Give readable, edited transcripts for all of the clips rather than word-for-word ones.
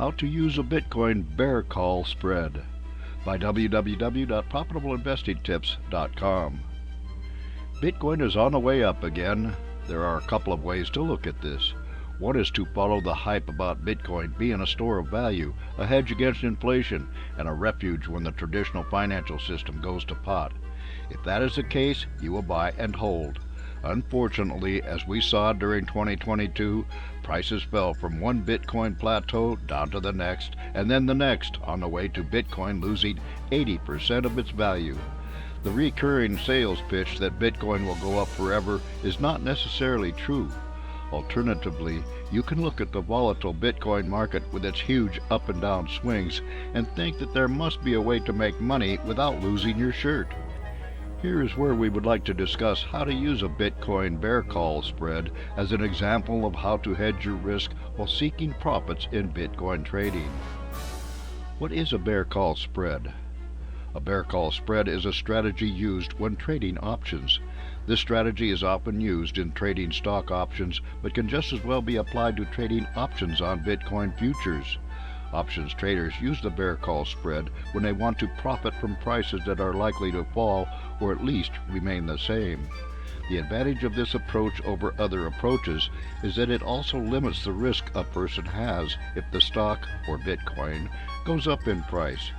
How to Use a Bitcoin Bear Call Spread by www.profitableinvestingtips.com. Bitcoin is on the way up again. There are a couple of ways to look at this. One is to follow the hype about Bitcoin being a store of value, a hedge against inflation, and a refuge when the traditional financial system goes to pot. If that is the case, you will buy and hold. Unfortunately, as we saw during 2022, prices fell from one Bitcoin plateau down to the next, and then the next, on the way to Bitcoin losing 80% of its value. The recurring sales pitch that Bitcoin will go up forever is not necessarily true. Alternatively, you can look at the volatile Bitcoin market with its huge up and down swings and think that there must be a way to make money without losing your shirt. Here is where we would like to discuss how to use a Bitcoin bear call spread as an example of how to hedge your risk while seeking profits in Bitcoin trading. What is a bear call spread? A bear call spread is a strategy used when trading options. This strategy is often used in trading stock options, but can just as well be applied to trading options on Bitcoin futures. Options traders use the bear call spread when they want to profit from prices that are likely to fall or at least remain the same. The advantage of this approach over other approaches is that it also limits the risk a person has if the stock, or Bitcoin, goes up in price.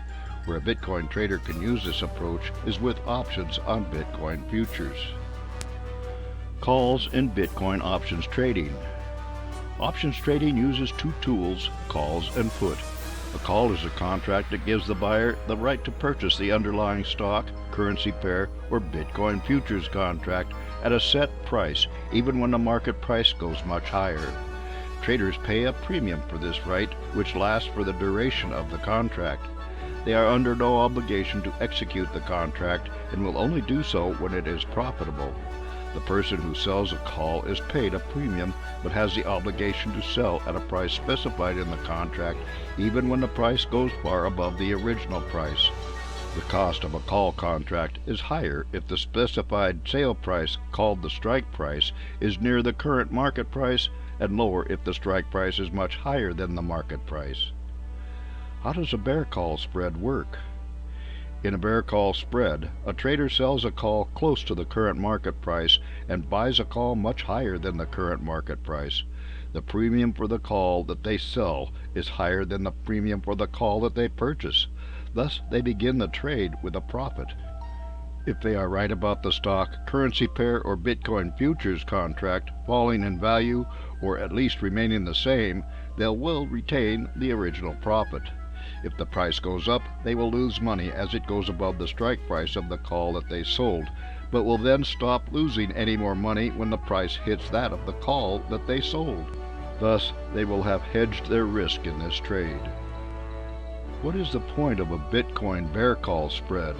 Where a Bitcoin trader can use this approach is with options on Bitcoin futures. Calls in Bitcoin options trading. Options trading uses two tools, calls and put. A call is a contract that gives the buyer the right to purchase the underlying stock, currency pair, or Bitcoin futures contract at a set price, even when the market price goes much higher. Traders pay a premium for this right, which lasts for the duration of the contract. They are under no obligation to execute the contract and will only do so when it is profitable. The person who sells a call is paid a premium but has the obligation to sell at a price specified in the contract even when the price goes far above the original price. The cost of a call contract is higher if the specified sale price, called the strike price, is near the current market price, and lower if the strike price is much higher than the market price. How does a bear call spread work? In a bear call spread, a trader sells a call close to the current market price and buys a call much higher than the current market price. The premium for the call that they sell is higher than the premium for the call that they purchase. Thus, they begin the trade with a profit. If they are right about the stock, currency pair, or Bitcoin futures contract falling in value, or at least remaining the same, they will retain the original profit. If the price goes up, they will lose money as it goes above the strike price of the call that they sold, but will then stop losing any more money when the price hits that of the call that they sold. Thus, they will have hedged their risk in this trade. What is the point of a Bitcoin bear call spread?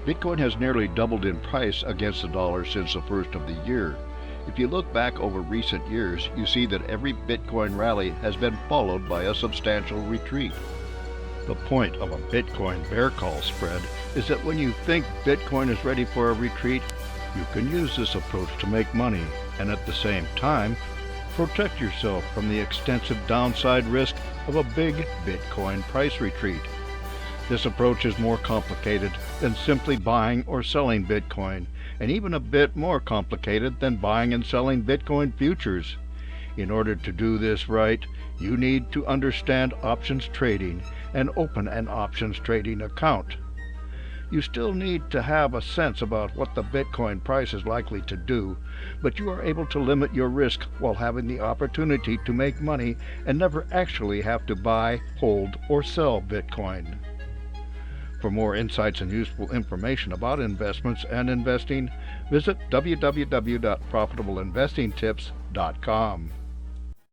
Bitcoin has nearly doubled in price against the dollar since the first of the year. If you look back over recent years, you see that every Bitcoin rally has been followed by a substantial retreat. The point of a Bitcoin bear call spread is that when you think Bitcoin is ready for a retreat, you can use this approach to make money and at the same time protect yourself from the extensive downside risk of a big Bitcoin price retreat. This approach is more complicated than simply buying or selling Bitcoin, and even a bit more complicated than buying and selling Bitcoin futures. In order to do this right, you need to understand options trading and open an options trading account. You still need to have a sense about what the Bitcoin price is likely to do, but you are able to limit your risk while having the opportunity to make money and never actually have to buy, hold, or sell Bitcoin. For more insights and useful information about investments and investing, visit www.profitableinvestingtips.com.